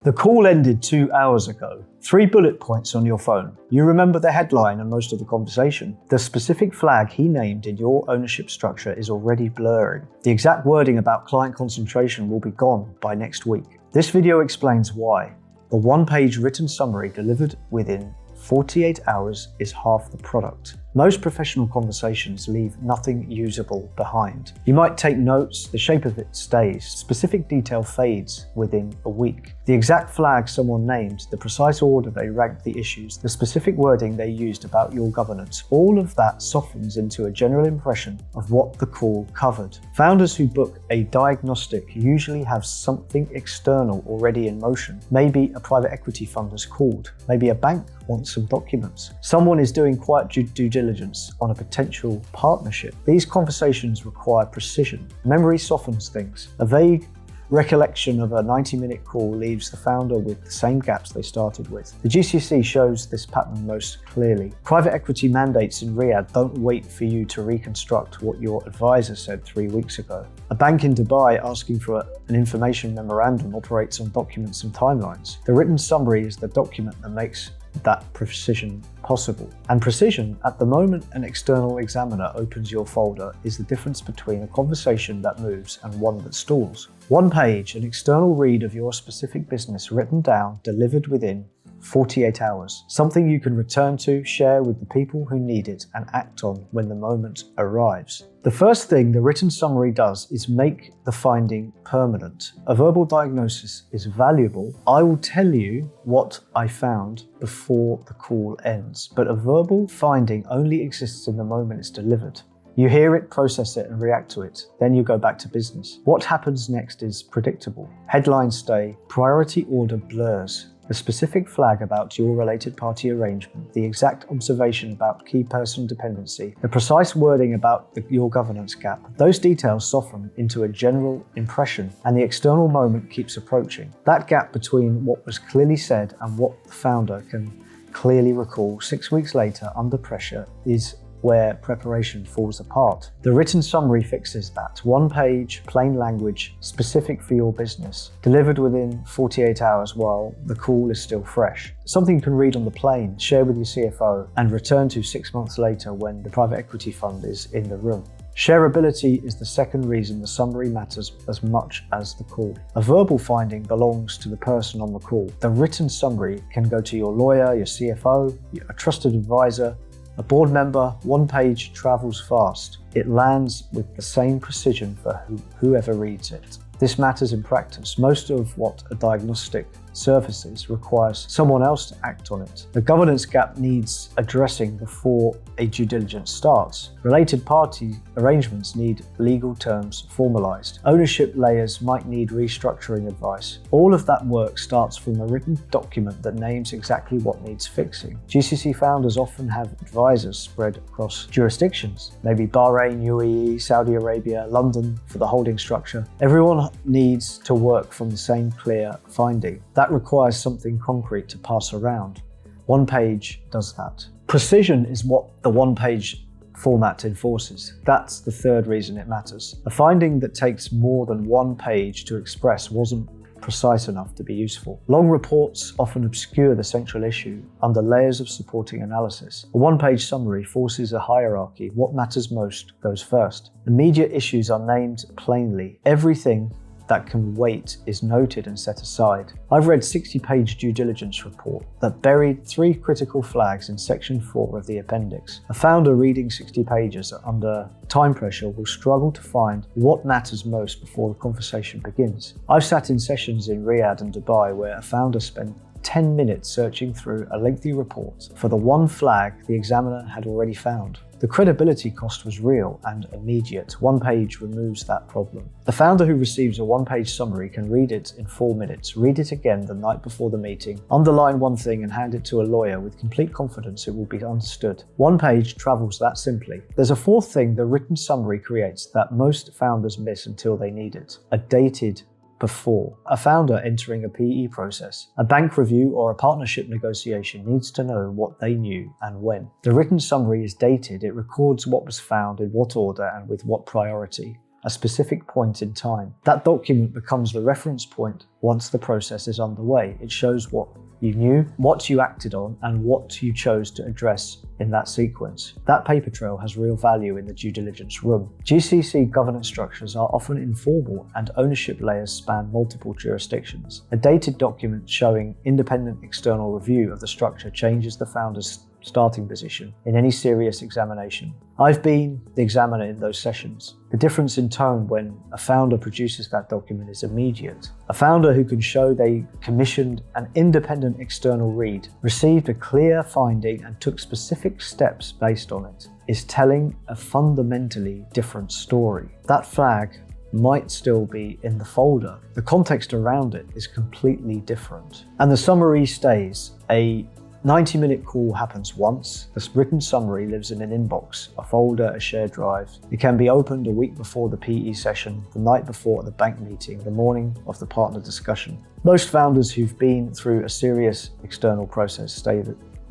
The call ended 2 hours ago. 3 bullet points on your phone. You remember the headline and most of the conversation. The specific flag he named in your ownership structure is already blurring. The exact wording about client concentration will be gone by next week. This video explains why. The one-page written summary delivered within 48 hours is half the product. Most professional conversations leave nothing usable behind. You might take notes, the shape of it stays, specific detail fades within a week. The exact flag someone named, the precise order they ranked the issues, the specific wording they used about your governance, all of that softens into a general impression of what the call covered. Founders who book a diagnostic usually have something external already in motion. Maybe a private equity fund has called, maybe a bank wants some documents. Someone is doing quiet due diligence on a potential partnership. These conversations require precision. Memory softens things. A vague recollection of a 90-minute call leaves the founder with the same gaps they started with. The GCC shows this pattern most clearly. Private equity mandates in Riyadh don't wait for you to reconstruct what your advisor said 3 weeks ago. A bank in Dubai asking for an information memorandum operates on documents and timelines. The written summary is the document that makes that precision possible. And precision, at the moment an external examiner opens your folder, is the difference between a conversation that moves and one that stalls. One page, an external read of your specific business written down, delivered within 48 hours. Something you can return to, share with the people who need it, and act on when the moment arrives. The first thing the written summary does is make the finding permanent. A verbal diagnosis is valuable. I will tell you what I found before the call ends, but a verbal finding only exists in the moment it's delivered. You hear it, process it, and react to it. Then you go back to business. What happens next is predictable. Headlines stay, priority order blurs. The specific flag about your related party arrangement, the exact observation about key person dependency, the precise wording about your governance gap, those details soften into a general impression, and the external moment keeps approaching. That gap between what was clearly said and what the founder can clearly recall 6 weeks later under pressure is where preparation falls apart. The written summary fixes that. One page, plain language, specific for your business, delivered within 48 hours while the call is still fresh. Something you can read on the plane, share with your CFO, and return to 6 months later when the private equity fund is in the room. Shareability is the second reason the summary matters as much as the call. A verbal finding belongs to the person on the call. The written summary can go to your lawyer, your CFO, a trusted advisor, a board member. One page travels fast. It lands with the same precision for whoever reads it. This matters in practice. Most of what a diagnostic surfaces requires someone else to act on it. The governance gap needs addressing before a due diligence starts. Related party arrangements need legal terms formalized. Ownership layers might need restructuring advice. All of that work starts from a written document that names exactly what needs fixing. GCC founders often have advisors spread across jurisdictions, maybe Bahrain, UAE, Saudi Arabia, London for the holding structure. Everyone needs to work from the same clear finding. That requires something concrete to pass around. One page does that. Precision is what the one-page format enforces. That's the third reason it matters. A finding that takes more than one page to express wasn't precise enough to be useful. Long reports often obscure the central issue under layers of supporting analysis. A one-page summary forces a hierarchy. What matters most goes first. Immediate issues are named plainly. Everything that can wait is noted and set aside. I've read 60-page due diligence report that buried 3 critical flags in section 4 of the appendix. A founder reading 60 pages under time pressure will struggle to find what matters most before the conversation begins. I've sat in sessions in Riyadh and Dubai where a founder spent 10 minutes searching through a lengthy report for the one flag the examiner had already found. The credibility cost was real and immediate. One page removes that problem. The founder who receives a one-page summary can read it in 4 minutes, read it again the night before the meeting, underline one thing and hand it to a lawyer with complete confidence it will be understood. One page travels that simply. There's a fourth thing the written summary creates that most founders miss until they need it: a dated before. A founder entering a PE process, a bank review, or a partnership negotiation needs to know what they knew and when. The written summary is dated. It records what was found, in what order, and with what priority. a specific point in time. That document becomes the reference point once the process is underway. It shows what you knew, what you acted on, and what you chose to address in that sequence. That paper trail has real value in the due diligence room. GCC governance structures are often informal and ownership layers span multiple jurisdictions. A dated document showing independent external review of the structure changes the founder's starting position in any serious examination. I've been the examiner in those sessions. The difference in tone when a founder produces that document is immediate. A founder who can show they commissioned an independent external read, received a clear finding and took specific steps based on it, is telling a fundamentally different story. That flag might still be in the folder. The context around it is completely different. And the summary stays. A 90-minute call happens once. The written summary lives in an inbox, a folder, a shared drive. It can be opened a week before the PE session, the night before the bank meeting, the morning of the partner discussion. Most founders who've been through a serious external process say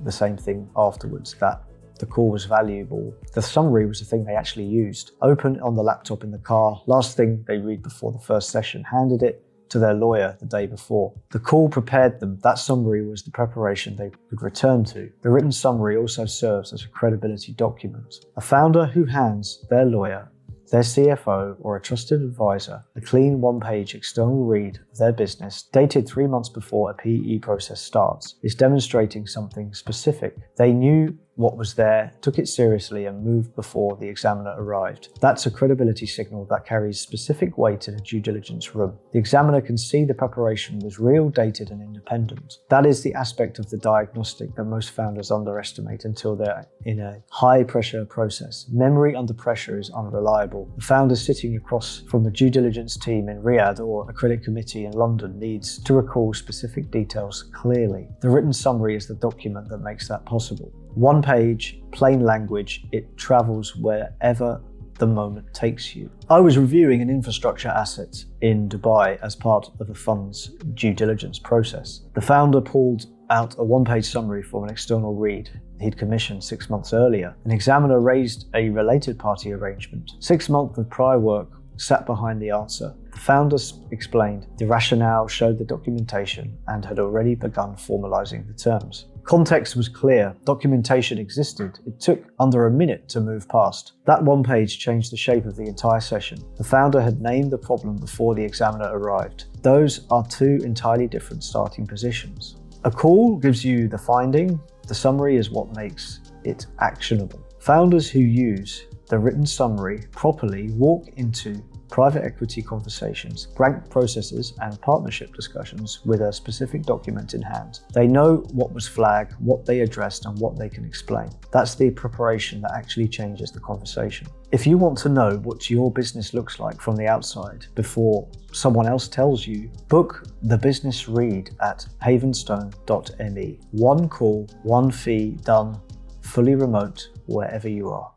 the same thing afterwards, that the call was valuable. The summary was the thing they actually used. Open on the laptop in the car, last thing they read before the first session, handed it to their lawyer the day before. The call prepared them. That summary was the preparation they could return to. The written summary also serves as a credibility document. A founder who hands their lawyer, their CFO, or a trusted advisor a clean one-page external read of their business dated 3 months before a PE process starts is demonstrating something specific. They knew what was there, took it seriously, and moved before the examiner arrived. That's a credibility signal that carries specific weight in a due diligence room. The examiner can see the preparation was real, dated, and independent. That is the aspect of the diagnostic that most founders underestimate until they're in a high-pressure process. Memory under pressure is unreliable. The founder sitting across from a due diligence team in Riyadh or a credit committee in London needs to recall specific details clearly. The written summary is the document that makes that possible. One page, plain language, it travels wherever the moment takes you. I was reviewing an infrastructure asset in Dubai as part of a fund's due diligence process. The founder pulled out a one-page summary from an external read he'd commissioned 6 months earlier. An examiner raised a related party arrangement. 6 months of prior work sat behind the answer. The founders explained the rationale, showed the documentation, and had already begun formalizing the terms. Context was clear, documentation existed. It took under a minute to move past. That one page changed the shape of the entire session. The founder had named the problem before the examiner arrived. Those are two entirely different starting positions. A call gives you the finding. The summary is what makes it actionable. Founders who use the written summary properly walk into private equity conversations, grant processes, and partnership discussions with a specific document in hand. They know what was flagged, what they addressed, and what they can explain. That's the preparation that actually changes the conversation. If you want to know what your business looks like from the outside before someone else tells you, book the business read at havenstone.me. One call, one fee, done, fully remote, wherever you are.